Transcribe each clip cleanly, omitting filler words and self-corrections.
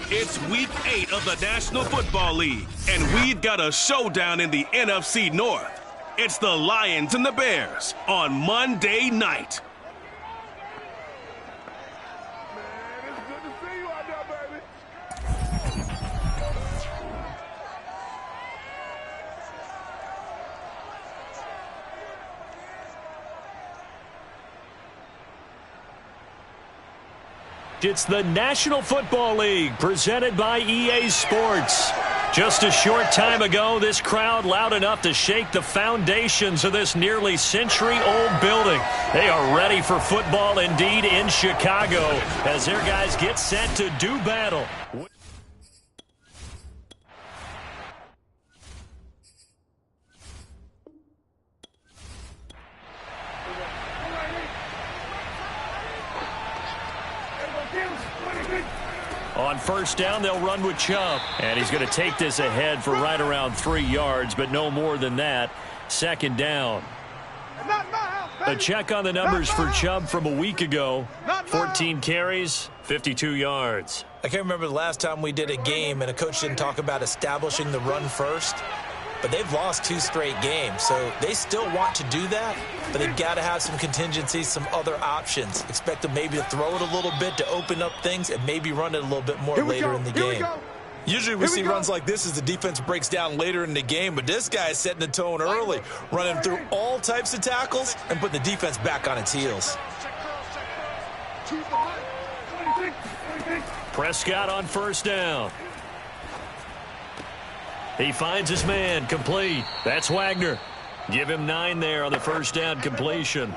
It's week 8 of the National Football League, and we've got a showdown in the NFC North. It's the Lions and the Bears on Monday night. It's the National Football League presented by EA Sports. Just a short time ago, this crowd loud enough to shake the foundations of this nearly century-old building. They are ready for football indeed in Chicago as their guys get set to do battle. On first down, they'll run with Chubb. And he's going to take this ahead for right around 3 yards, but no more than that. Second down. A check on the numbers for Chubb from a week ago. 14 carries, 52 yards. I can't remember the last time we did a game and a coach didn't talk about establishing the run first. But they've lost 2 straight games, so they still want to do that, but they've got to have some contingencies, some other options. Expect them maybe to throw it a little bit to open up things and maybe run it a little bit more later in the game. Usually we see runs like this as the defense breaks down later in the game, but this guy is setting the tone early, running through all types of tackles and putting the defense back on its heels. Prescott on first down. He finds his man, complete. That's Wagner. Give him 9 there on the first down completion.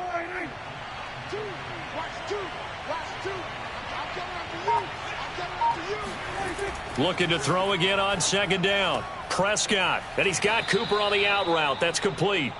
Looking to throw again on second down. Prescott, and he's got Cooper on the out route. That's complete.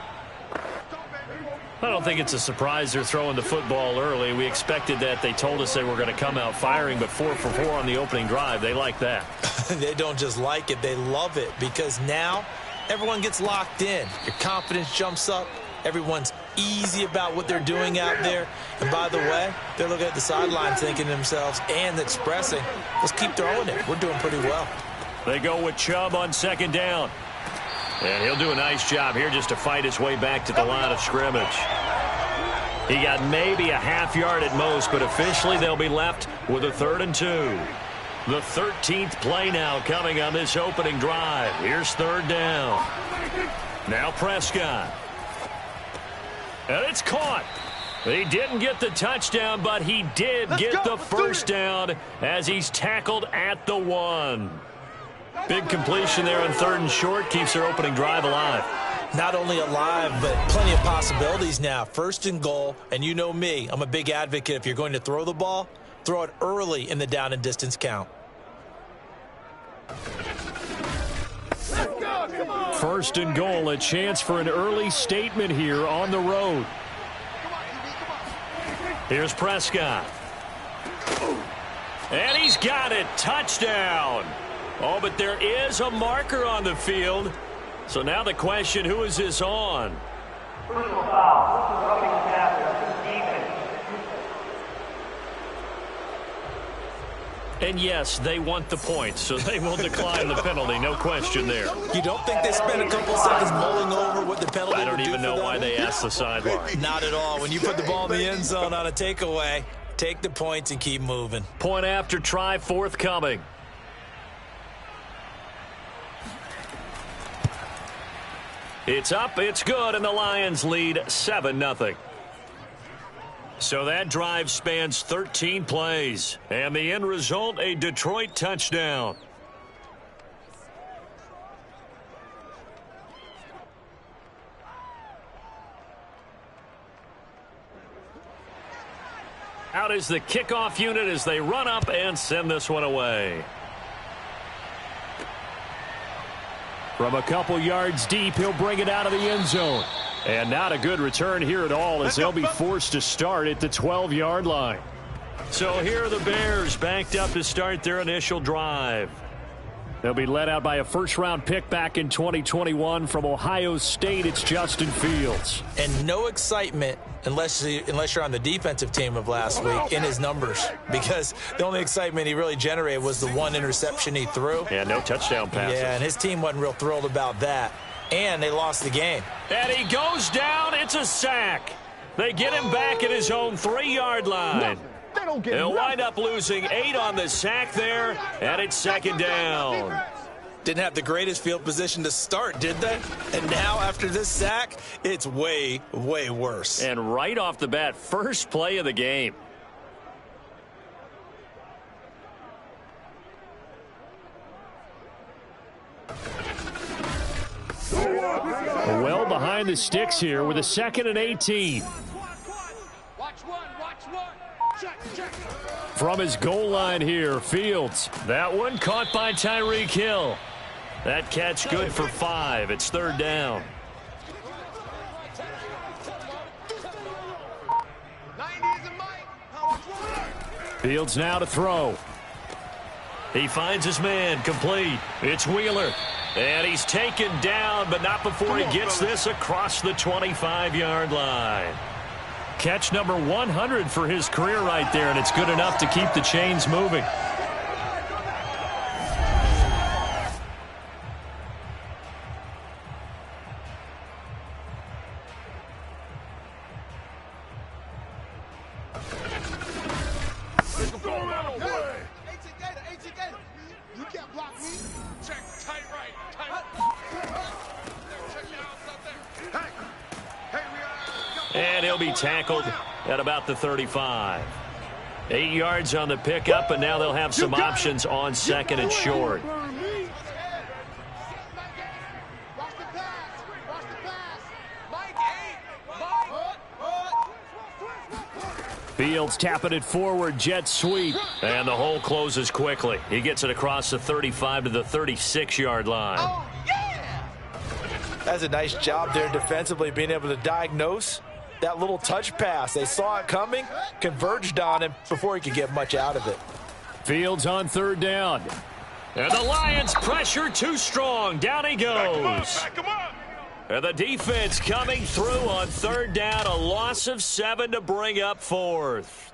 I don't think it's a surprise they're throwing the football early. We expected that. They told us they were going to come out firing, but 4 for 4 on the opening drive. They like that. They don't just like it, they love it, because now everyone gets locked in. Your confidence jumps up. Everyone's easy about what they're doing out there. And by the way, they're looking at the sideline thinking to themselves and expressing, let's keep throwing it. We're doing pretty well. They go with Chubb on second down. And he'll do a nice job here just to fight his way back to the line of scrimmage. He got maybe a half yard at most, but officially they'll be left with a 3rd and 2. The 13th play now coming on this opening drive. Here's 3rd down. Now Prescott. And it's caught. He didn't get the touchdown, but he did get the first down as he's tackled at the 1. Big completion there on 3rd and short. Keeps their opening drive alive. Not only alive, but plenty of possibilities now. 1st and goal, and you know me. I'm a big advocate. If you're going to throw the ball, throw it early in the down and distance count. 1st and goal, a chance for an early statement here on the road. Here's Prescott. And he's got it. Touchdown. Oh, but there is a marker on the field. So now the question, who is this on? Personal foul. This is roughing the passer. And yes, they want the points, so they will decline the penalty. No question there. You don't think they spent a couple seconds mulling over what the penalty I don't would do even know why they asked the sideline. Not at all. When you put the ball in the end zone on a takeaway, take the points and keep moving. Point after try forthcoming. It's up, it's good, and the Lions lead 7-0. So that drive spans 13 plays, and the end result, a Detroit touchdown. Out is the kickoff unit as they run up and send this one away. From a couple yards deep, he'll bring it out of the end zone. And not a good return here at all as they'll be forced to start at the 12-yard line. So here are the Bears backed up to start their initial drive. They'll be led out by a first-round pick back in 2021 from Ohio State. It's Justin Fields. And no excitement unless you're on the defensive team of last week in his numbers, because the only excitement he really generated was the one interception he threw. Yeah, no touchdown passes. Yeah, and his team wasn't real thrilled about that. And they lost the game. And he goes down. It's a sack. They get him back at his own 3-yard line. They'll wind up losing 8 on the sack there, and it's second down. Didn't have the greatest field position to start, did they? And now after this sack, it's way, way worse. And right off the bat, first play of the game. Well behind the sticks here with a 2nd and 18. From his goal line here, Fields. That one caught by Tyreek Hill. That catch good for 5. It's 3rd down. Fields now to throw. He finds his man, complete. It's Wheeler. And he's taken down, but not before he gets this across the 25-yard line. Catch number 100 for his career right there, and it's good enough to keep the chains moving. And he'll be tackled at about the 35. 8 yards on the pickup, and now they'll have some options on 2nd and short. Fields tapping it forward, jet sweep. And the hole closes quickly. He gets it across the 35 to the 36-yard line. Oh, yeah! That's a nice job there defensively, being able to diagnose that little touch pass. They saw it coming, converged on him before he could get much out of it. Fields on 3rd down. And the Lions pressure too strong. Down he goes. Back him up. And the defense coming through on 3rd down. A loss of 7 to bring up 4th.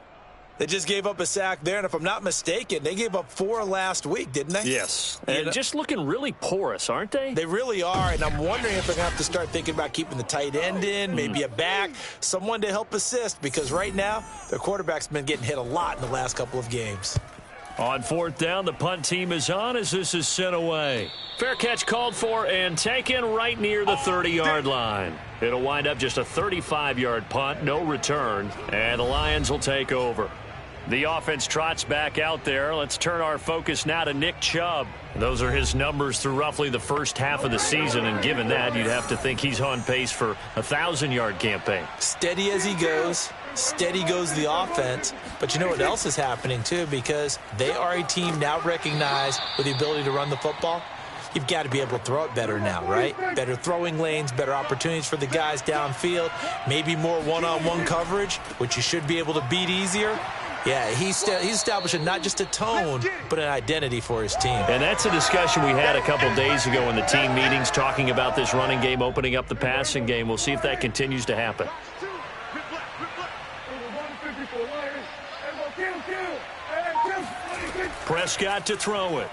They just gave up a sack there, and if I'm not mistaken, they gave up 4 last week, didn't they? Yes. And just looking really porous, aren't they? They really are, and I'm wondering if they're going to have to start thinking about keeping the tight end in, maybe a back, someone to help assist, because right now their quarterback's been getting hit a lot in the last couple of games. On 4th down, the punt team is on as this is sent away. Fair catch called for and taken right near the 30-yard line. It'll wind up just a 35-yard punt, no return, and the Lions will take over. The offense trots back out there. Let's turn our focus now to Nick Chubb. Those are his numbers through roughly the first half of the season, and given that, you'd have to think he's on pace for a 1,000-yard campaign. Steady as he goes. Steady goes the offense. But you know what else is happening, too, because they are a team now recognized with the ability to run the football. You've got to be able to throw it better now, right? Better throwing lanes, better opportunities for the guys downfield, maybe more one-on-one coverage, which you should be able to beat easier. Yeah, he's establishing not just a tone, but an identity for his team. And that's a discussion we had a couple days ago in the team meetings, talking about this running game opening up the passing game. We'll see if that continues to happen. Prescott to throw it.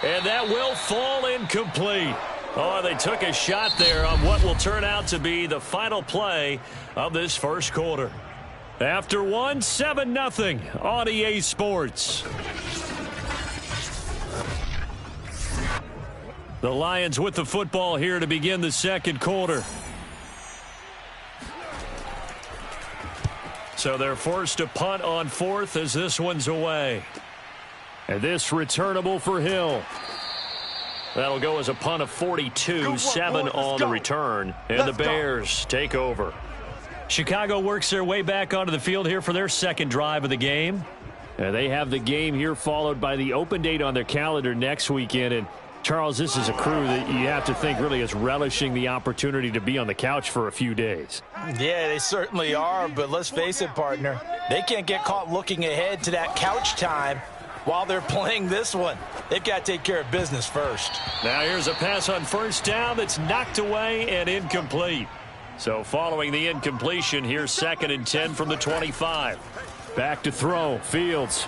And that will fall incomplete. Oh, they took a shot there on what will turn out to be the final play of this first quarter. After 7-0 on EA Sports. The Lions with the football here to begin the second quarter. So they're forced to punt on 4th as this one's away. And this returnable for Hill. That'll go as a punt of 42, 7 on the return, and the Bears take over. Chicago works their way back onto the field here for their second drive of the game. And they have the game here followed by the open date on their calendar next weekend. And Charles, this is a crew that you have to think really is relishing the opportunity to be on the couch for a few days. Yeah, they certainly are, but let's face it, partner. They can't get caught looking ahead to that couch time while they're playing this one. They've got to take care of business first. Now here's a pass on first down that's knocked away and incomplete. So following the incompletion, here's 2nd and 10 from the 25. Back to throw, Fields.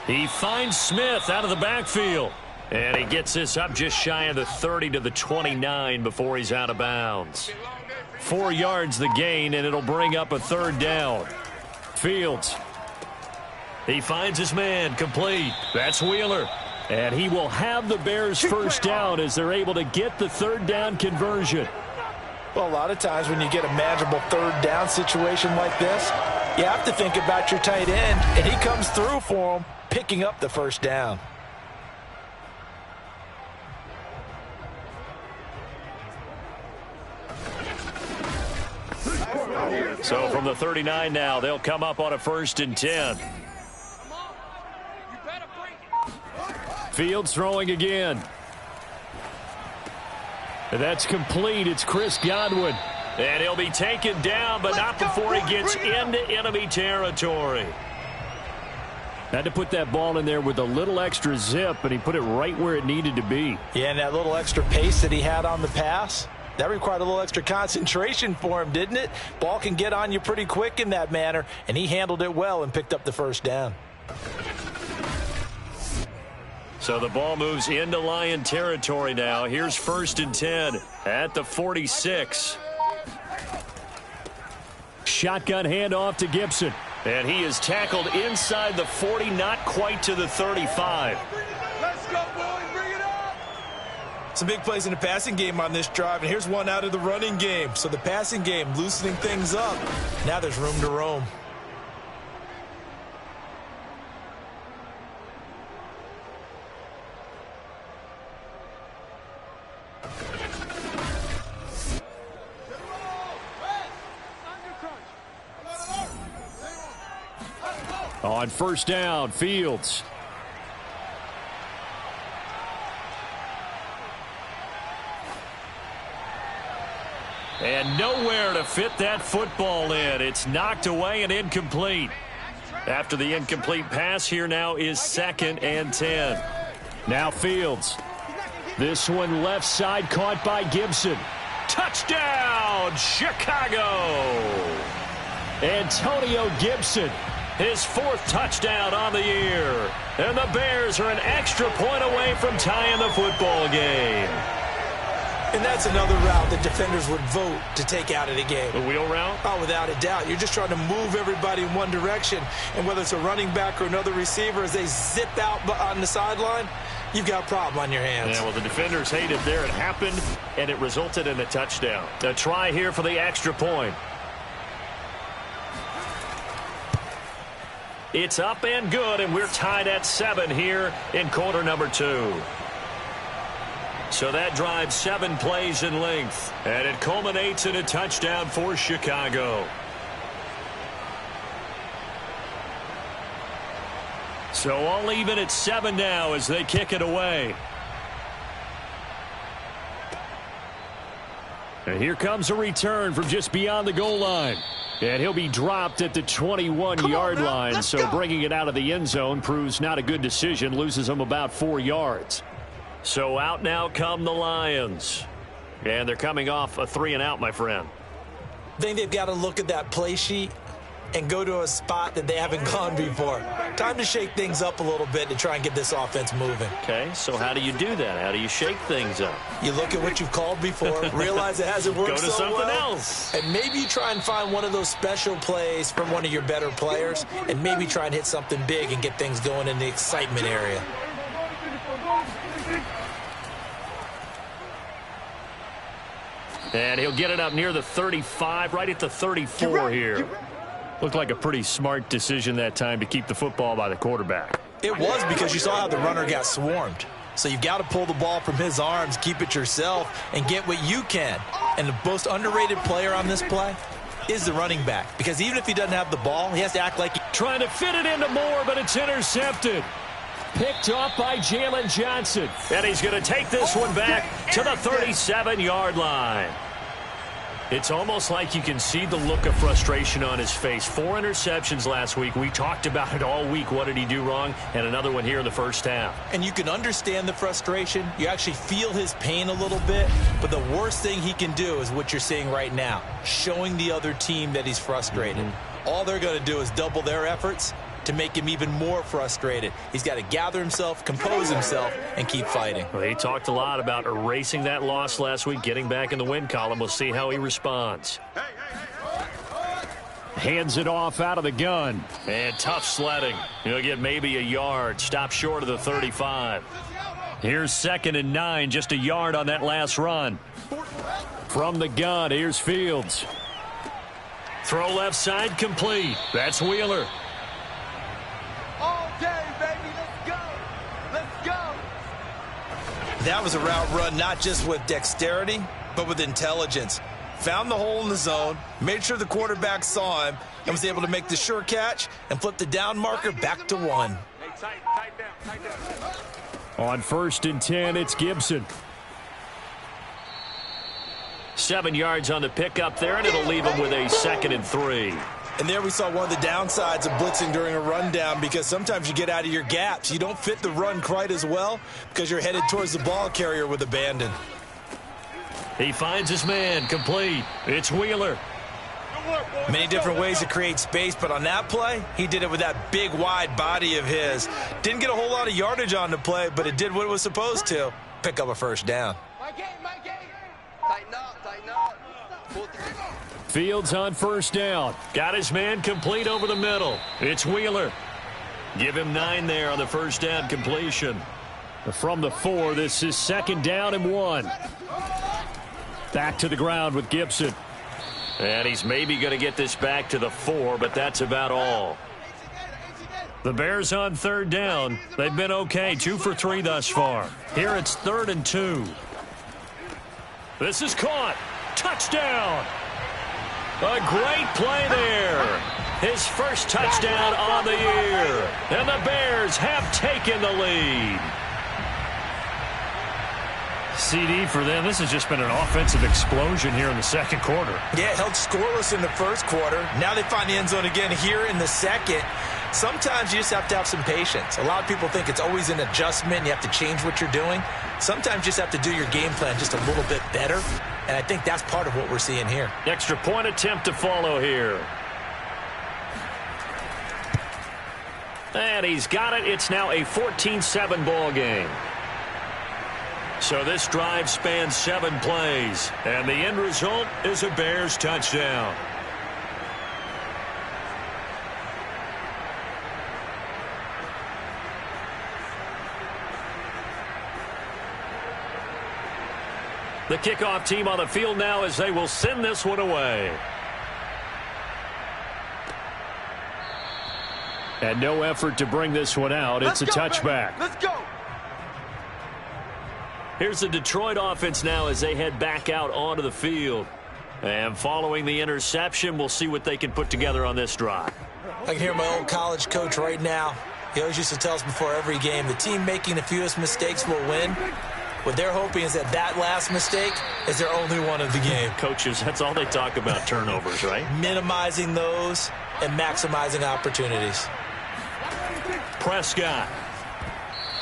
He finds Smith out of the backfield. And he gets this up just shy of the 30 to the 29 before he's out of bounds. 4 yards the gain, and it'll bring up a 3rd down. Fields. He finds his man, complete. That's Wheeler. And he will have the Bears' first down as they're able to get the 3rd down conversion. Well, a lot of times when you get a manageable 3rd down situation like this, you have to think about your tight end, and he comes through for him, picking up the 1st down. So from the 39 now, they'll come up on a 1st and 10. Fields throwing again. And that's complete. It's Chris Godwin. And he'll be taken down, but not before he gets into enemy territory. Had to put that ball in there with a little extra zip, but he put it right where it needed to be. Yeah, and that little extra pace that he had on the pass, that required a little extra concentration for him, didn't it? Ball can get on you pretty quick in that manner, and he handled it well and picked up the 1st down. So the ball moves into Lion territory now. Here's 1st and 10 at the 46. Shotgun handoff to Gibson. And he is tackled inside the 40, not quite to the 35. Let's go, boys. Bring it up. Some big plays in the passing game on this drive, and here's one out of the running game. So the passing game loosening things up. Now there's room to roam. On 1st down, Fields. And nowhere to fit that football in. It's knocked away and incomplete. After the incomplete pass, here now is 2nd and 10. Now Fields. This one left side caught by Gibson. Touchdown, Chicago! Antonio Gibson. His 4th touchdown on the year. And the Bears are an extra point away from tying the football game. And that's another route that defenders would vote to take out of the game. The wheel route? Oh, without a doubt. You're just trying to move everybody in one direction. And whether it's a running back or another receiver, as they zip out on the sideline, you've got a problem on your hands. Yeah, well, the defenders hate it there. It happened, and it resulted in a touchdown. A try here for the extra point. It's up and good, and we're tied at 7 here in quarter number 2. So that drives 7 plays in length, and it culminates in a touchdown for Chicago. So all even at 7 now as they kick it away. And here comes a return from just beyond the goal line. And he'll be dropped at the 21-yard line, so bringing it out of the end zone proves not a good decision, loses him about 4 yards. So out now come the Lions. And they're coming off a 3-and-out, my friend. I think they've got to look at that play sheet and go to a spot that they haven't gone before. Time to shake things up a little bit to try and get this offense moving. Okay, so how do you do that? How do you shake things up? You look at what you've called before, realize it hasn't worked Go to so something well, else. and maybe you try and find one of those special plays from one of your better players, and maybe try and hit something big and get things going in the excitement area. And he'll get it up near the 35, right at the 34 here. Looked like a pretty smart decision that time to keep the football by the quarterback. It was, because you saw how the runner got swarmed. So you've got to pull the ball from his arms, keep it yourself, and get what you can. And the most underrated player on this play is the running back. Because even if he doesn't have the ball, he has to act like he... Trying to fit it into Moore, but it's intercepted. Picked off by Jalen Johnson. And he's going to take this one back to the 37-yard line. It's almost like you can see the look of frustration on his face. 4 interceptions last week. We talked about it all week. What did he do wrong? And another one here in the first half. And you can understand the frustration. You actually feel his pain a little bit. But the worst thing he can do is what you're seeing right now, showing the other team that he's frustrated. All they're going to do is double their efforts to make him even more frustrated. He's got to gather himself, compose himself, and keep fighting. Well, he talked a lot about erasing that loss last week, getting back in the win column. We'll see how he responds. Hands it off out of the gun. And tough sledding. He'll get maybe a yard. Stop short of the 35. Here's 2nd and 9, just a yard on that last run. From the gun, here's Fields. Throw left side, complete. That's Wheeler. That was a route run not just with dexterity, but with intelligence. Found the hole in the zone, made sure the quarterback saw him, and was able to make the sure catch and flip the down marker back to 1. On 1st and 10, it's Gibson. 7 yards on the pickup there, and it'll leave him with a 2nd and 3. And there we saw one of the downsides of blitzing during a rundown, because sometimes you get out of your gaps. You don't fit the run quite as well because you're headed towards the ball carrier with abandon. He finds his man, complete. It's Wheeler. Many different ways to create space, but on that play, he did it with that big, wide body of his. Didn't get a whole lot of yardage on the play, but it did what it was supposed to. Pick up a first down. Fields on 1st down. Got his man complete over the middle. It's Wheeler. Give him 9 there on the 1st down completion. From the 4, this is 2nd down and 1. Back to the ground with Gibson. And he's maybe going to get this back to the 4, but that's about all. The Bears on 3rd down. They've been okay, 2 for 3 thus far. Here it's 3rd and 2. This is caught. Touchdown. A great play there. His first touchdown on the year. And the Bears have taken the lead. CD for them. This has just been an offensive explosion here in the 2nd quarter. Yeah, held scoreless in the 1st quarter. Now they find the end zone again here in the 2nd. Sometimes you just have to have some patience. A lot of people think it's always an adjustment. You have to change what you're doing. Sometimes you just have to do your game plan just a little bit better. And I think that's part of what we're seeing here. Extra point attempt to follow here. And he's got it. It's now a 14-7 ball game. So this drive spans 7 plays. And the end result is a Bears touchdown. The kickoff team on the field now as they will send this one away. And no effort to bring this one out. It's a touchback. Let's go. Here's the Detroit offense now as they head back out onto the field. And following the interception, we'll see what they can put together on this drive. I can hear my old college coach right now. He always used to tell us before every game, the team making the fewest mistakes will win. What they're hoping is that that last mistake is their only one of the game. Coaches, that's all they talk about, turnovers, right? Minimizing those and maximizing opportunities. Prescott.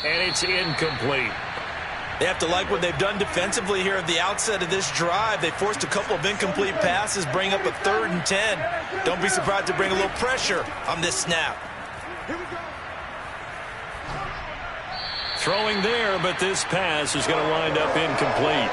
And it's incomplete. They have to like what they've done defensively here at the outset of this drive. They forced a couple of incomplete passes, bring up a 3rd and 10. Don't be surprised to bring a little pressure on this snap. Throwing there, but this pass is going to wind up incomplete.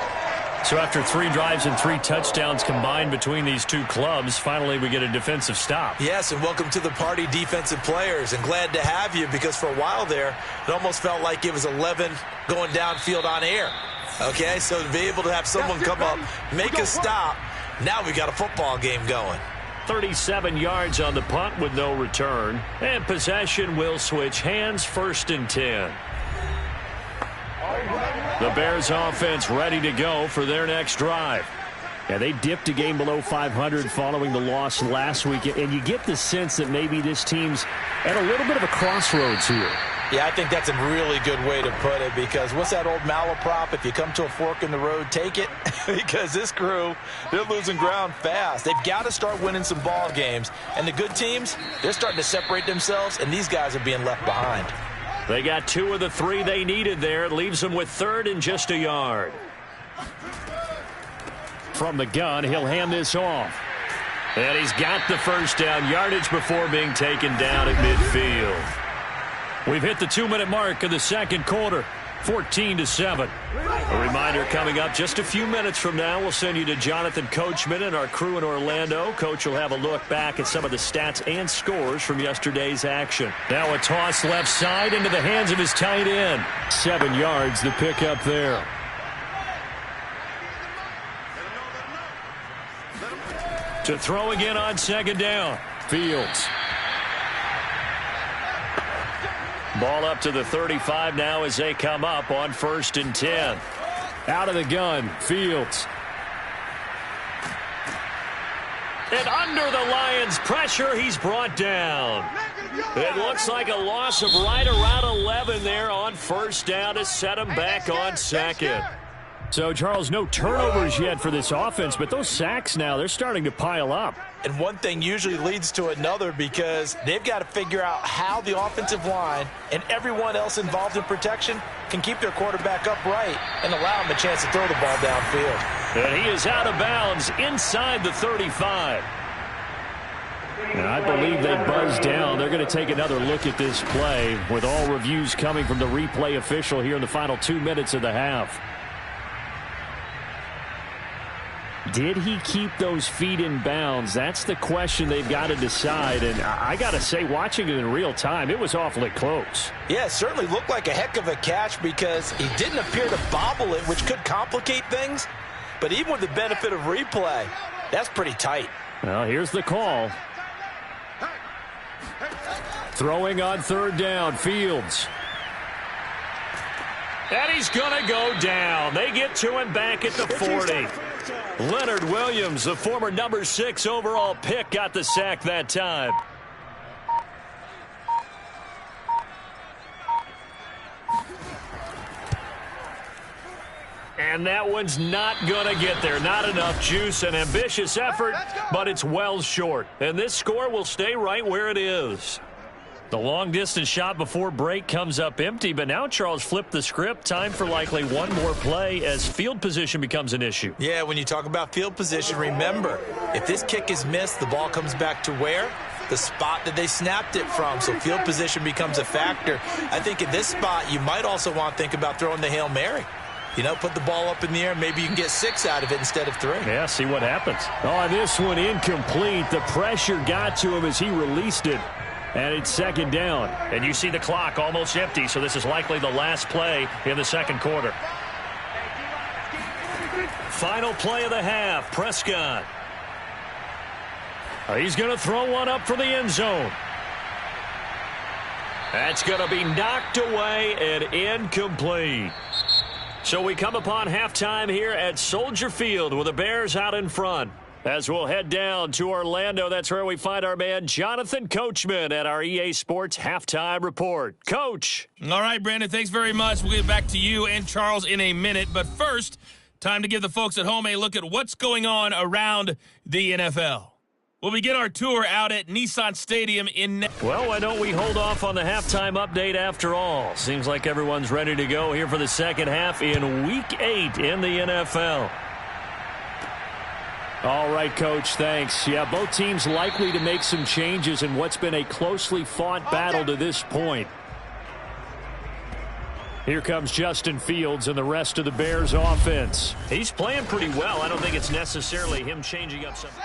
So after 3 drives and 3 touchdowns combined between these two clubs, finally we get a defensive stop. Yes, and welcome to the party, defensive players. And glad to have you, because for a while there, it almost felt like it was 11 going downfield on air. Okay, so to be able to have someone come up, make a stop, now we got a football game going. 37 yards on the punt with no return. And possession will switch hands, 1st and 10. The Bears offense ready to go for their next drive. Yeah, they dipped a game below 500 following the loss last week, and you get the sense that maybe this team's at a little bit of a crossroads here. Yeah, I think that's a really good way to put it, because what's that old malaprop? If you come to a fork in the road, take it. Because this crew, they're losing ground fast. They've got to start winning some ball games. And the good teams, they're starting to separate themselves, and these guys are being left behind. They got 2 of the 3 they needed there. It leaves them with 3rd and just a yard. From the gun, he'll hand this off. And he's got the first down yardage before being taken down at midfield. We've hit the 2-minute mark of the second quarter, 14-7. A reminder coming up just a few minutes from now. We'll send you to Jonathan Coachman and our crew in Orlando. Coach will have a look back at some of the stats and scores from yesterday's action. Now a toss left side into the hands of his tight end. 7 yards the pickup there. To throw again on second down, Fields. Ball up to the 35 now as they come up on 1st and 10. Out of the gun, Fields. And under the Lions' pressure, he's brought down. It looks like a loss of right around 11 there on 1st down to set him back on 2nd. So, Charles, no turnovers yet for this offense, but those sacks now, they're starting to pile up. And one thing usually leads to another, because they've got to figure out how the offensive line and everyone else involved in protection can keep their quarterback upright and allow him a chance to throw the ball downfield. And he is out of bounds inside the 35. And I believe they buzzed down. They're going to take another look at this play, with all reviews coming from the replay official here in the final 2 minutes of the half. Did he keep those feet in bounds? That's the question they've got to decide. And I got to say, watching it in real time, it was awfully close. Yeah, it certainly looked like a heck of a catch, because he didn't appear to bobble it, which could complicate things. But even with the benefit of replay, that's pretty tight. Well, here's the call. Throwing on 3rd down, Fields. And he's going to go down. They get to him back at the 40. Leonard Williams, the former number 6 overall pick, got the sack that time. And that one's not going to get there. Not enough juice. An ambitious effort, but it's well short. And this score will stay right where it is. The long-distance shot before break comes up empty, but now Charles flipped the script. Time for likely one more play as field position becomes an issue. Yeah, when you talk about field position, remember, if this kick is missed, the ball comes back to where? The spot that they snapped it from. So field position becomes a factor. I think at this spot, you might also want to think about throwing the Hail Mary. You know, put the ball up in the air. Maybe you can get 6 out of it instead of 3. Yeah, see what happens. Oh, this one incomplete. The pressure got to him as he released it. And it's 2nd down. And you see the clock almost empty, so this is likely the last play in the second quarter. Final play of the half, Prescott. He's going to throw one up for the end zone. That's going to be knocked away and incomplete. So we come upon halftime here at Soldier Field with the Bears out in front. As we'll head down to Orlando, that's where we find our man Jonathan Coachman at our EA Sports Halftime Report. Coach. All right, Brandon, thanks very much. We'll get back to you and Charles in a minute. But first, time to give the folks at home a look at what's going on around the NFL. We'll begin our tour out at Nissan Stadium in... Well, why don't we hold off on the halftime update after all? Seems like everyone's ready to go here for the second half in Week 8 in the NFL. All right, Coach, thanks. Yeah, both teams likely to make some changes in what's been a closely fought battle to this point. Here comes Justin Fields and the rest of the Bears offense. He's playing pretty well. I don't think it's necessarily him changing up something.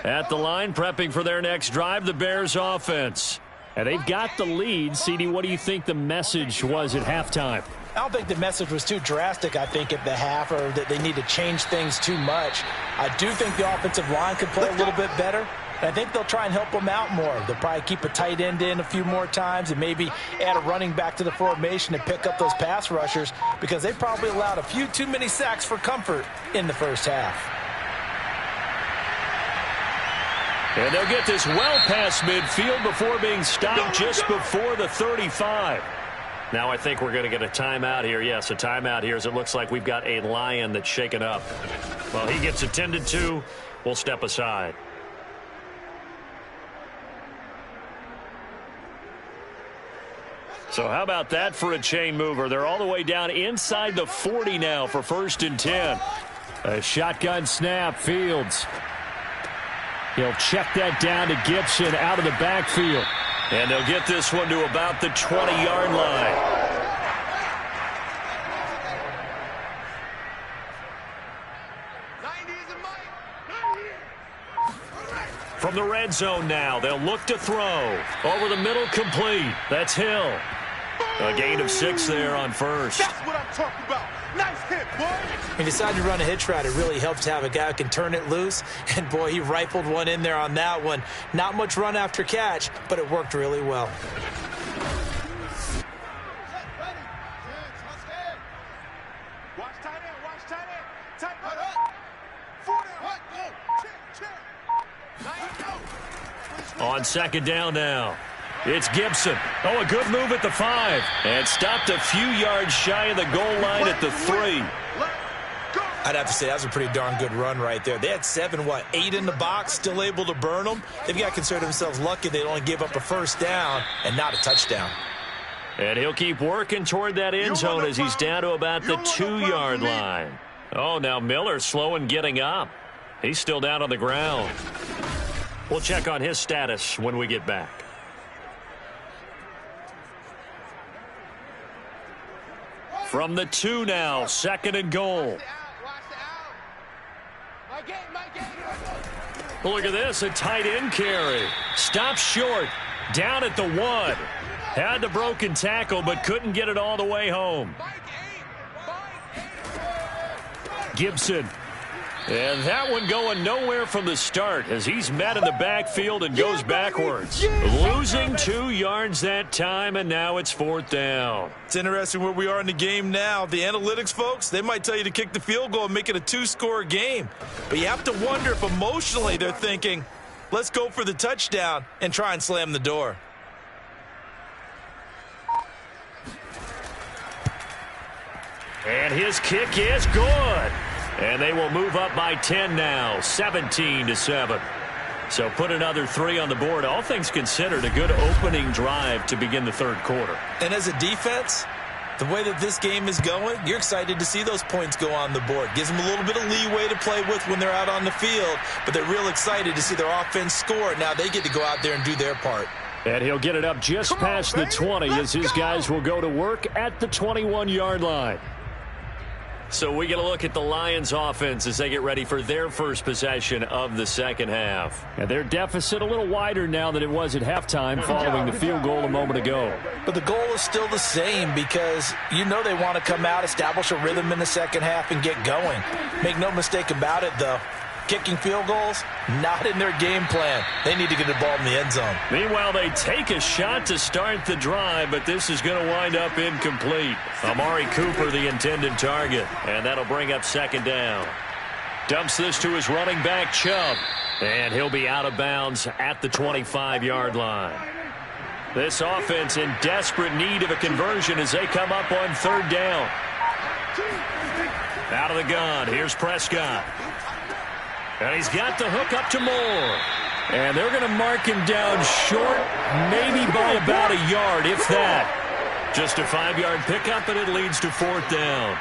At the line, prepping for their next drive, the Bears offense. And they've got the lead. CD, what do you think the message was at halftime? I don't think the message was too drastic, I think, at the half, or that they need to change things too much. I do think the offensive line could play a little bit better. And I think they'll try and help them out more. They'll probably keep a tight end in a few more times and maybe add a running back to the formation and pick up those pass rushers, because they probably allowed a few too many sacks for comfort in the first half. And they'll get this well past midfield before being stopped just before the 35. Now I think we're going to get a timeout here. Yes, a timeout here as it looks like we've got a Lion that's shaken up. Well, he gets attended to. We'll step aside. So how about that for a chain mover? They're all the way down inside the 40 now for 1st and 10. A shotgun snap, Fields. He'll check that down to Gibson out of the backfield. And they'll get this one to about the 20-yard line. From the red zone now, they'll look to throw. Over the middle, complete. That's Hill. A gain of 6 there on 1st. That's what I'm talking about. Nice hit, boy. When you decide to run a hitch route, it really helps to have a guy who can turn it loose. And, boy, he rifled one in there on that one. Not much run after catch, but it worked really well. Watch tight end. Watch tight end. Tight end. 40. Check. On 2nd down now. It's Gibson. Oh, a good move at the 5. And stopped a few yards shy of the goal line at the 3. I'd have to say that was a pretty darn good run right there. They had 8 in the box, still able to burn them. They've got to consider themselves lucky they only give up a 1st down and not a touchdown. And he'll keep working toward that end zone as he's down to about the 2-yard line. Oh, now Miller slow in getting up. He's still down on the ground. We'll check on his status when we get back. From the 2 now, 2nd and goal. Look at this, a tight end carry. Stops short, down at the 1. Had the broken tackle, but couldn't get it all the way home. Gibson. And that one going nowhere from the start as he's met in the backfield and goes backwards. Losing 2 yards that time, and now it's 4th down. It's interesting where we are in the game now. The analytics folks, they might tell you to kick the field goal and make it a 2-score game. But you have to wonder if emotionally they're thinking, let's go for the touchdown and try and slam the door. And his kick is good. And they will move up by 10 now, 17-7. So put another 3 on the board. All things considered, a good opening drive to begin the 3rd quarter. And as a defense, the way that this game is going, you're excited to see those points go on the board. Gives them a little bit of leeway to play with when they're out on the field, but they're real excited to see their offense score. Now they get to go out there and do their part. And he'll get it up just past the 20 as his guys will go to work at the 21-yard line. So we get a look at the Lions offense as they get ready for their first possession of the 2nd half. And their deficit a little wider now than it was at halftime following the field goal a moment ago. But the goal is still the same because you know they want to come out, establish a rhythm in the 2nd half, and get going. Make no mistake about it, though. Kicking field goals, not in their game plan. They need to get the ball in the end zone. Meanwhile, they take a shot to start the drive, but this is going to wind up incomplete. Amari Cooper, the intended target, and that'll bring up 2nd down. Dumps this to his running back, Chubb, and he'll be out of bounds at the 25-yard line. This offense in desperate need of a conversion as they come up on 3rd down. Out of the gun, here's Prescott. And he's got the hook up to Moore. And they're going to mark him down short, maybe by about a yard, if that. Just a 5-yard pickup, and it leads to 4th down.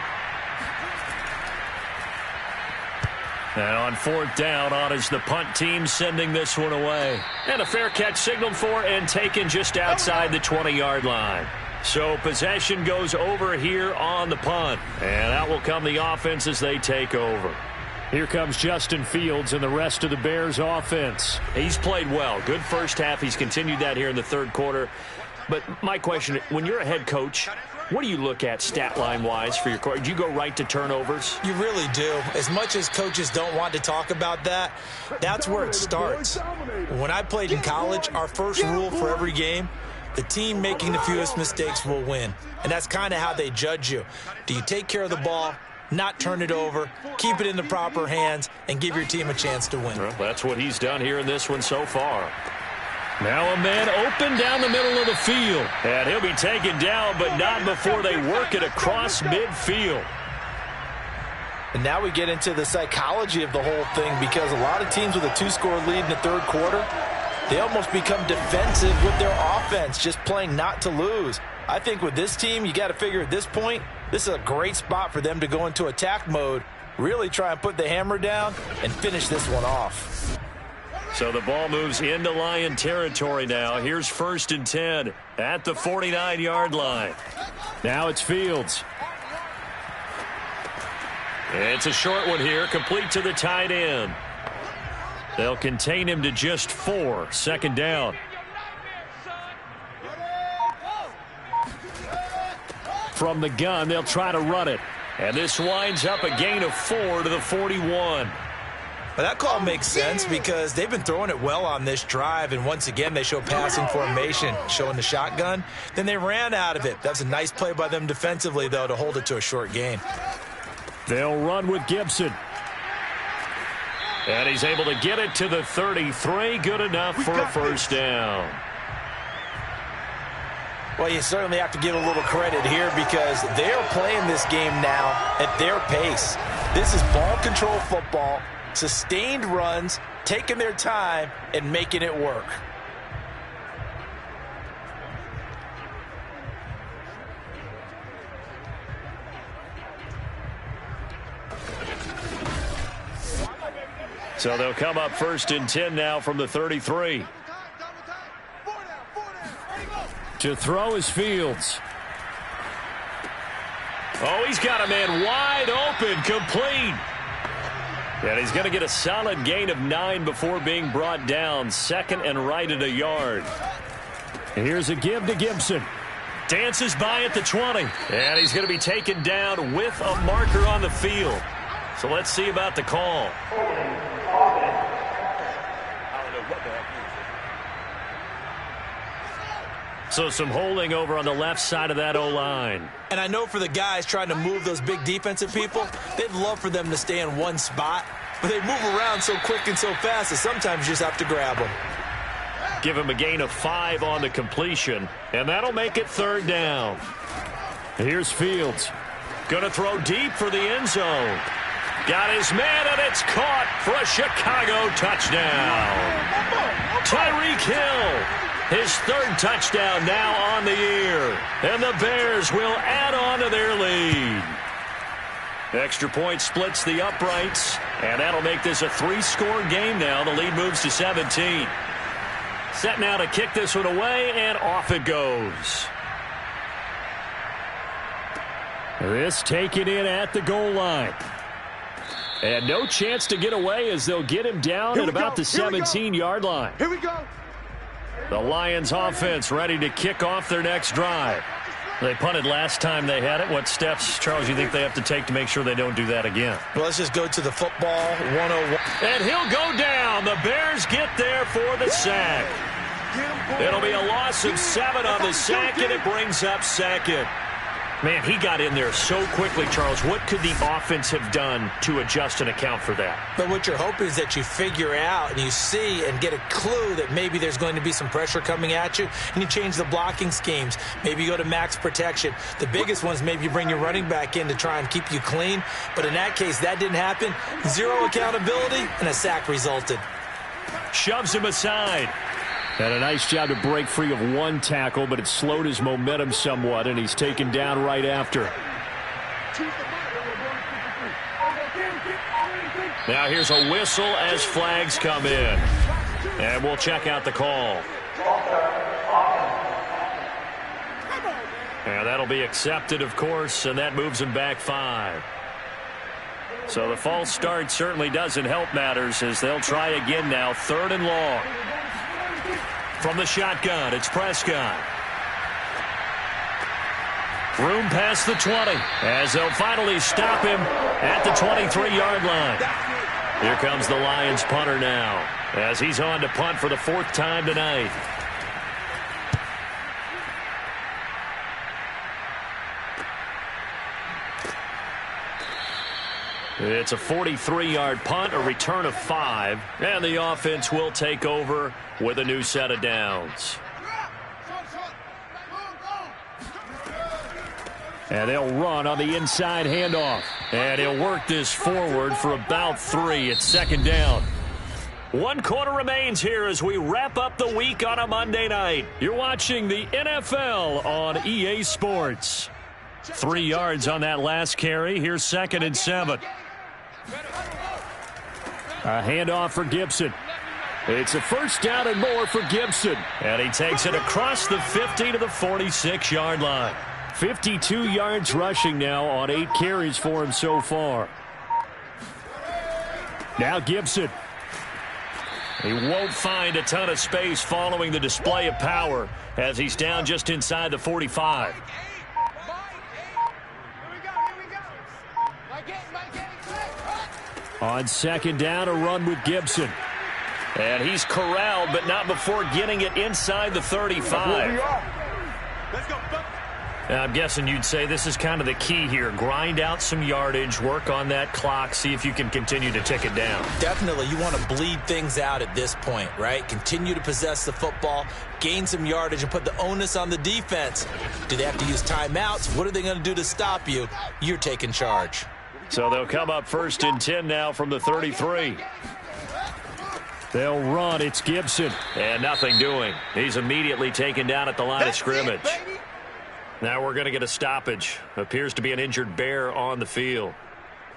And on 4th down, on is the punt team sending this one away. And a fair catch signaled for and taken just outside the 20-yard line. So possession goes over here on the punt. And out will come the offense as they take over. Here comes Justin Fields and the rest of the Bears offense. He's played well. Good first half. He's continued that here in the 3rd quarter. But my question, when you're a head coach, what do you look at stat line-wise for your coach? Do you go right to turnovers? You really do. As much as coaches don't want to talk about that, that's where it starts. When I played in college, our first rule for every game, the team making the fewest mistakes will win. And that's kind of how they judge you. Do you take care of the ball, not turn it over, keep it in the proper hands, and give your team a chance to win? Well, that's what he's done here in this one so far. Now a man open down the middle of the field. And he'll be taken down, but not before they work it across midfield. And now we get into the psychology of the whole thing, because a lot of teams with a 2-score lead in the third quarter, they almost become defensive with their offense, just playing not to lose. I think with this team, you got to figure at this point, this is a great spot for them to go into attack mode, really try and put the hammer down and finish this one off. So the ball moves into Lion territory now. Here's 1st and 10 at the 49-yard line. Now it's Fields. It's a short one here, complete to the tight end. They'll contain him to just 4, 2nd down. From the gun, they'll try to run it. And this winds up a gain of 4 to the 41. But that call makes sense because they've been throwing it well on this drive, and once again they show passing formation, showing the shotgun. Then they ran out of it. That's a nice play by them defensively, though, to hold it to a short gain. They'll run with Gibson. And he's able to get it to the 33. Good enough for a 1st down. Well, you certainly have to give a little credit here because they are playing this game now at their pace. This is ball control football, sustained runs, taking their time and making it work. So they'll come up 1st and 10 now from the 33. To throw is Fields. Oh, he's got a man wide open, complete. And he's going to get a solid gain of 9 before being brought down. 2nd and right at a yard. Here's a give to Gibson. Dances by at the 20. And he's going to be taken down with a marker on the field. So let's see about the call. So some holding over on the left side of that O-line. And I know for the guys trying to move those big defensive people, they'd love for them to stay in one spot, but they move around so quick and so fast that sometimes you just have to grab them. Give him a gain of 5 on the completion, and that'll make it 3rd down. Here's Fields. Going to throw deep for the end zone. Got his man, and it's caught for a Chicago touchdown. Tyreek Hill. His 3rd touchdown now on the year. And the Bears will add on to their lead. Extra point splits the uprights. And that'll make this a 3-score game now. The lead moves to 17. Set now to kick this one away, and off it goes. This taken in at the goal line. And no chance to get away as they'll get him down at about the 17-yard line. Here we go. The Lions offense ready to kick off their next drive. They punted last time they had it. What steps, Charles, you think they have to take to make sure they don't do that again? Well, let's just go to the football 101. And he'll go down. The Bears get there for the sack. It'll be a loss of 7 on the sack, and it brings up 2nd. Man, he got in there so quickly, Charles. What could the offense have done to adjust and account for that? But what you're hoping is that you figure out and you see and get a clue that maybe there's going to be some pressure coming at you, and you change the blocking schemes. Maybe you go to max protection. The biggest one is maybe you bring your running back in to try and keep you clean. But in that case, that didn't happen. 0 accountability, and a sack resulted. Shoves him aside. And a nice job to break free of 1 tackle, but it slowed his momentum somewhat, and he's taken down right after. Now here's a whistle as flags come in. And we'll check out the call. And that'll be accepted, of course, and that moves him back 5. So the false start certainly doesn't help matters as they'll try again now, 3rd and long. From the shotgun, it's Prescott. Room past the 20 as they'll finally stop him at the 23-yard line. Here comes the Lions punter now as he's on to punt for the 4th time tonight. It's a 43-yard punt, a return of 5, and the offense will take over with a new set of downs. And they'll run on the inside handoff. And he'll work this forward for about 3. It's second down. 1 quarter remains here as we wrap up the week on a Monday night. You're watching the NFL on EA Sports. 3 yards on that last carry. Here's 2nd and 7. A handoff for Gibson. It's a first down and more for Gibson. And he takes it across the 50 to the 46-yard line. 52 yards rushing now on 8 carries for him so far. Now Gibson. He won't find a ton of space following the display of power as he's down just inside the 45. On second down, a run with Gibson. And he's corralled, but not before getting it inside the 35. Let's go. I'm guessing you'd say this is kind of the key here. Grind out some yardage, work on that clock, see if you can continue to tick it down. Definitely, you want to bleed things out at this point, right? Continue to possess the football, gain some yardage, and put the onus on the defense. Do they have to use timeouts? What are they going to do to stop you? You're taking charge. So they'll come up 1st and 10 now from the 33. They'll run. It's Gibson. And nothing doing. He's immediately taken down at the line of scrimmage. Now we're going to get a stoppage. Appears to be an injured Bear on the field.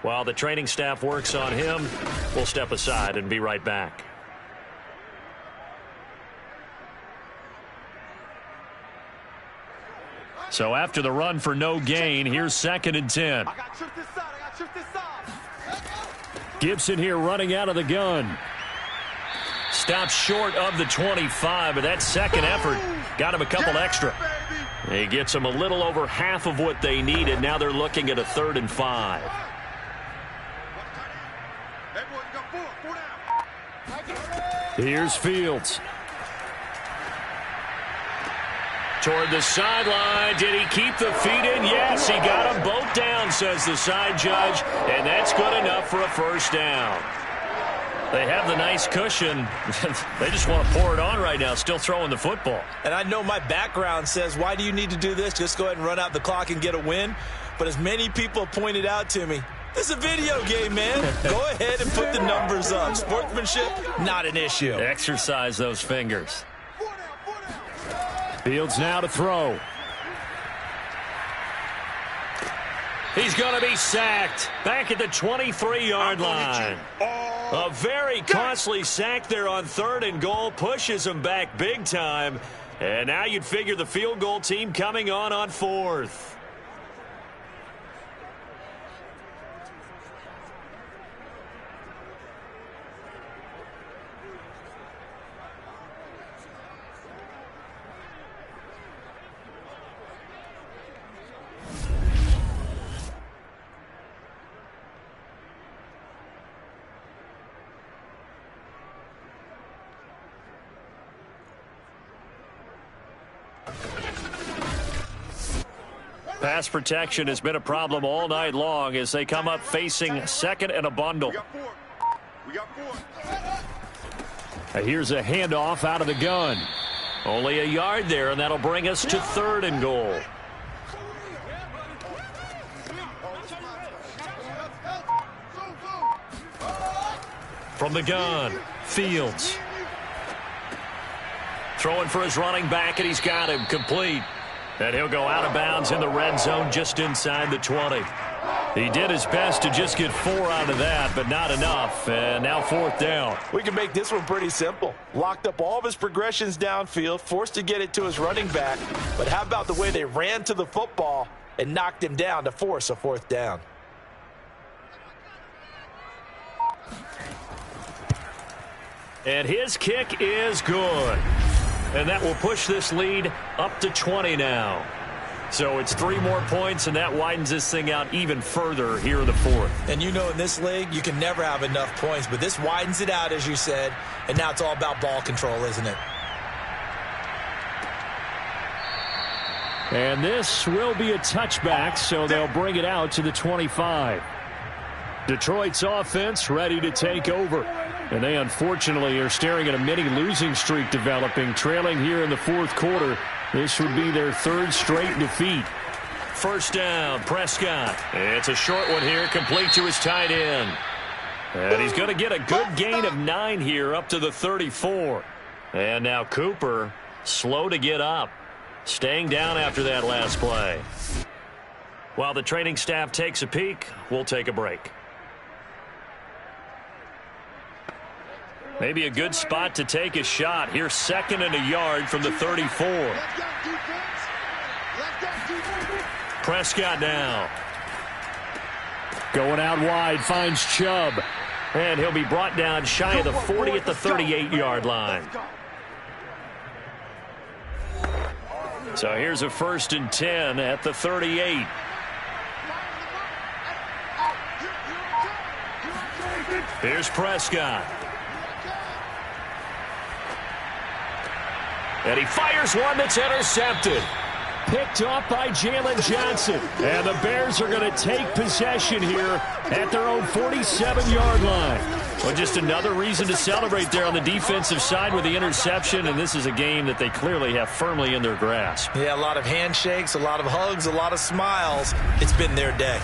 While the training staff works on him, we'll step aside and be right back. So after the run for no gain, here's 2nd and 10. Gibson here running out of the gun. Stops short of the 25, but that second effort got him a couple extra. He gets them a little over half of what they needed. Now they're looking at a 3rd and 5. Here's Fields. Toward the sideline. Did he keep the feet in? Yes, he got them both down, says the side judge. And that's good enough for a first down. They have the nice cushion. They just want to pour it on right now, still throwing the football. And I know my background says, why do you need to do this? Just go ahead and run out the clock and get a win. But as many people pointed out to me, this is a video game, man. Go ahead and put the numbers up. Sportsmanship, not an issue. Exercise those fingers. Fields now to throw. He's going to be sacked back at the 23-yard line. A very costly sack there on 3rd and goal. Pushes him back big time. And now you'd figure the field goal team coming on 4th. Pass protection has been a problem all night long as they come up facing 2nd and a bundle. We got 4. Here's a handoff out of the gun. Only a yard there, and that'll bring us to 3rd and goal. From the gun, Fields. Throwing for his running back, and he's got him complete. And he'll go out of bounds in the red zone just inside the 20. He did his best to just get 4 out of that, but not enough. And now 4th down. We can make this one pretty simple. Locked up all of his progressions downfield, forced to get it to his running back. But how about the way they ran to the football and knocked him down to force a 4th down? And his kick is good. And that will push this lead up to 20 now. So it's 3 more points, and that widens this thing out even further here in the 4th. And you know in this league, you can never have enough points, but this widens it out, as you said, and now it's all about ball control, isn't it? And this will be a touchback, so they'll bring it out to the 25. Detroit's offense ready to take over. And they unfortunately are staring at a mini losing streak developing, trailing here in the fourth quarter. This would be their third straight defeat. First down, Prescott. It's a short one here, complete to his tight end. And he's going to get a good gain of 9 here up to the 34. And now Cooper, slow to get up, staying down after that last play. While the training staff takes a peek, we'll take a break. Maybe a good spot to take a shot. Here's 2nd and a yard from the 34. Prescott now. Going out wide, finds Chubb. And he'll be brought down shy of the 40 at the 38-yard line. So here's a 1st and 10 at the 38. Here's Prescott. And he fires one that's intercepted. Picked off by Jalen Johnson. And the Bears are going to take possession here at their own 47-yard line. Well, just another reason to celebrate there on the defensive side with the interception, and this is a game that they clearly have firmly in their grasp. Yeah, a lot of handshakes, a lot of hugs, a lot of smiles. It's been their day.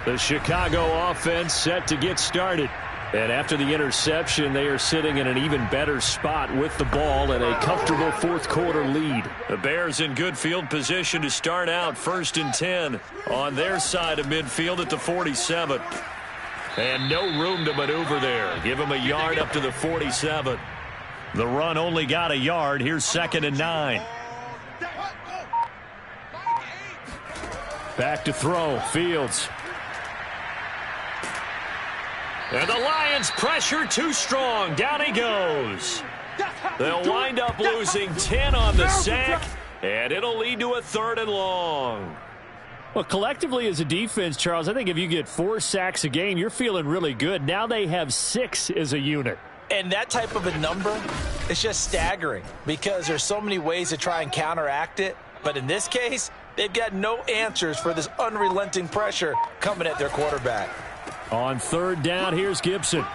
The Chicago offense set to get started. And after the interception, they are sitting in an even better spot with the ball and a comfortable fourth quarter lead. The Bears in good field position to start out 1st and 10 on their side of midfield at the 47. And no room to maneuver there. Give them a yard up to the 47. The run only got a yard. Here's 2nd and 9. Back to throw. Fields. And the Lions pressure too strong. Down he goes. They'll wind up losing 10 on the sack, and it'll lead to a 3rd and long. Well, collectively as a defense, Charles, I think if you get 4 sacks a game, you're feeling really good. Now they have 6 as a unit. And that type of a number is just staggering because there's so many ways to try and counteract it. But in this case, they've got no answers for this unrelenting pressure coming at their quarterback. On 3rd down, here's Gibson.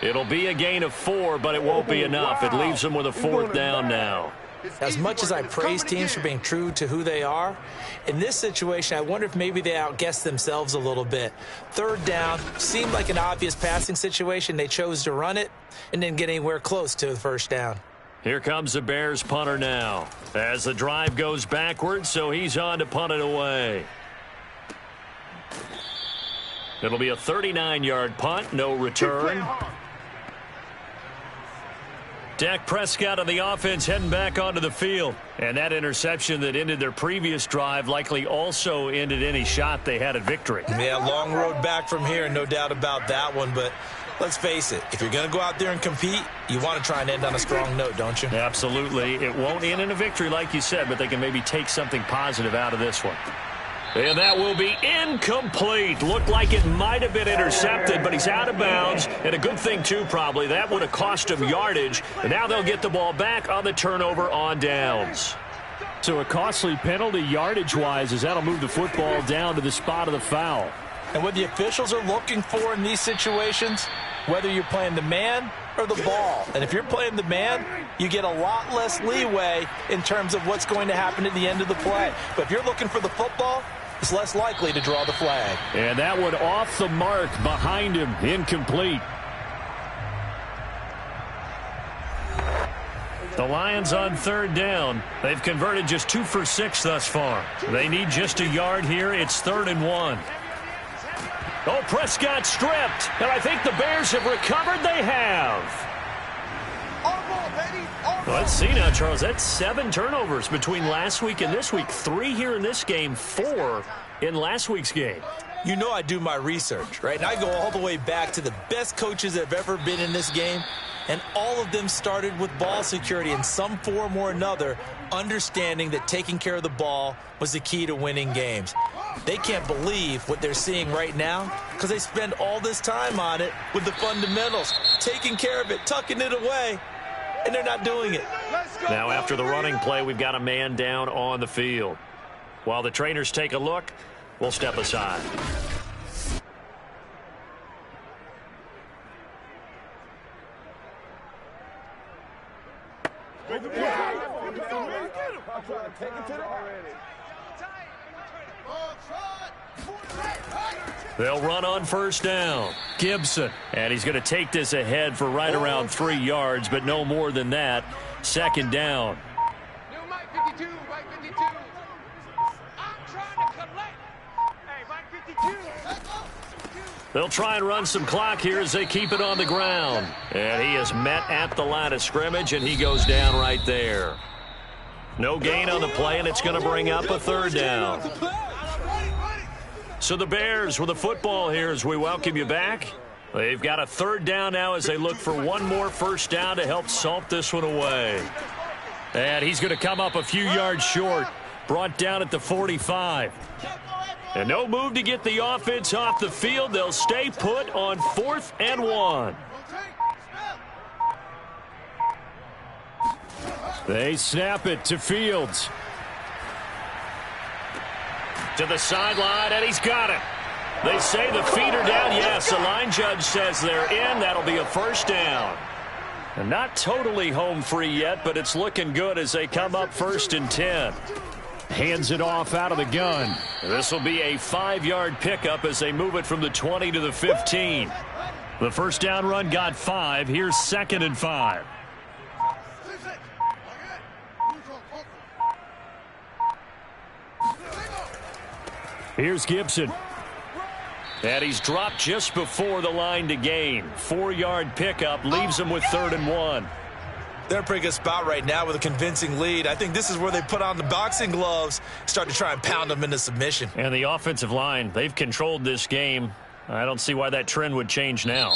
It'll be a gain of 4, but it won't be enough. It leaves them with a 4th down now. As much as I praise teams for being true to who they are, in this situation, I wonder if maybe they outguessed themselves a little bit. 3rd down seemed like an obvious passing situation. They chose to run it and didn't get anywhere close to the 1st down. Here comes the Bears punter now as the drive goes backwards, so he's on to punt it away. It'll be a 39-yard punt, no return. Dak Prescott on the offense heading back onto the field. And that interception that ended their previous drive likely also ended any shot they had at victory. Yeah, long road back from here, no doubt about that one. But let's face it, if you're going to go out there and compete, you want to try and end on a strong note, don't you? Absolutely. It won't end in a victory like you said, but they can maybe take something positive out of this one. And that will be incomplete. Looked like it might have been intercepted, but he's out of bounds. And a good thing, too, probably. That would have cost him yardage. And now they'll get the ball back on the turnover on downs. So a costly penalty yardage-wise as that'll move the football down to the spot of the foul. And what the officials are looking for in these situations, whether you're playing the man or the ball. And if you're playing the man, you get a lot less leeway in terms of what's going to happen at the end of the play. But if you're looking for the football, it's less likely to draw the flag. And that one off the mark behind him, incomplete. The Lions on 3rd down. They've converted just 2 for 6 thus far. They need just a yard here. It's 3rd and 1. Oh, Prescott stripped. And I think the Bears have recovered. They have. Let's see now, Charles. That's 7 turnovers between last week and this week. 3 here in this game, 4 in last week's game. You know I do my research, right? And I go all the way back to the best coaches that have ever been in this game. And all of them started with ball security in some form or another, understanding that taking care of the ball was the key to winning games. They can't believe what they're seeing right now because they spend all this time on it with the fundamentals, taking care of it, tucking it away, and they're not doing it. Now after the running play, we've got a man down on the field. While the trainers take a look, we'll step aside. trying to take it to the already. They'll run on first down. Gibson. And he's going to take this ahead for right around 3 yards, but no more than that. Second down. Mike 52, Mike 52. I'm trying to collect. Hey, Mike 52. They'll try and run some clock here as they keep it on the ground. And he is met at the line of scrimmage, and he goes down right there. No gain on the play, and it's going to bring up a third down. So the Bears with the football here as we welcome you back. They've got a third down now as they look for one more first down to help salt this one away. And he's going to come up a few yards short, brought down at the 45. And no move to get the offense off the field. They'll stay put on 4th and 1. They snap it to Fields. To the sideline, and he's got it. They say the feet are down. Yes, the line judge says they're in. That'll be a first down. And not totally home free yet, but it's looking good as they come up 1st and 10. Hands it off out of the gun. This will be a 5-yard pickup as they move it from the 20 to the 15. The first down run got 5. Here's 2nd and 5. Here's Gibson. And he's dropped just before the line to gain. 4-yard pickup leaves him with 3rd and 1. They're in a pretty good spot right now with a convincing lead. I think this is where they put on the boxing gloves, start to try and pound them into submission. And the offensive line, they've controlled this game. I don't see why that trend would change now.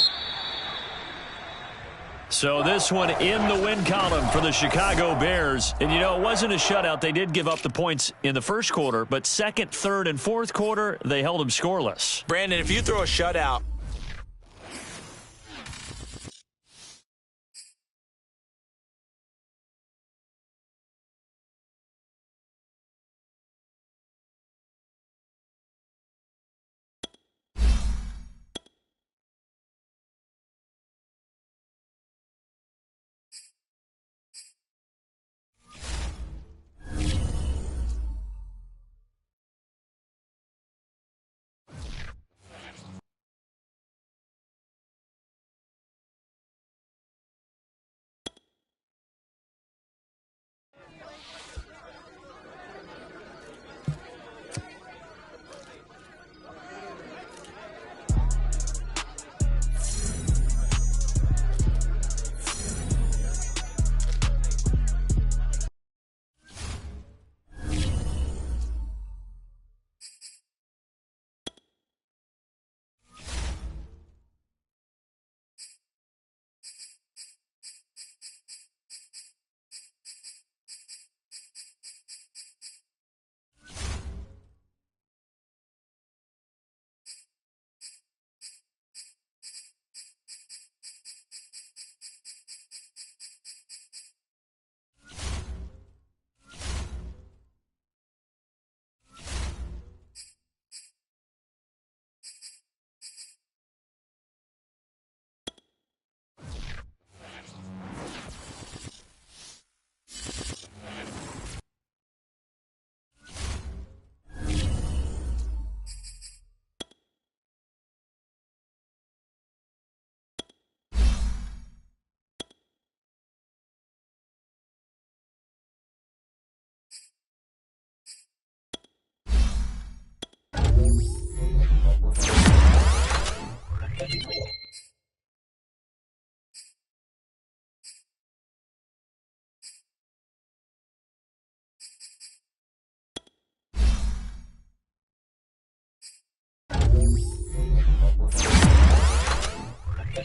So this one in the win column for the Chicago Bears. And, you know, it wasn't a shutout. They did give up the points in the first quarter, but 2nd, 3rd, and 4th quarter, they held them scoreless. Brandon, if you throw a shutout,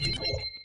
Thank you.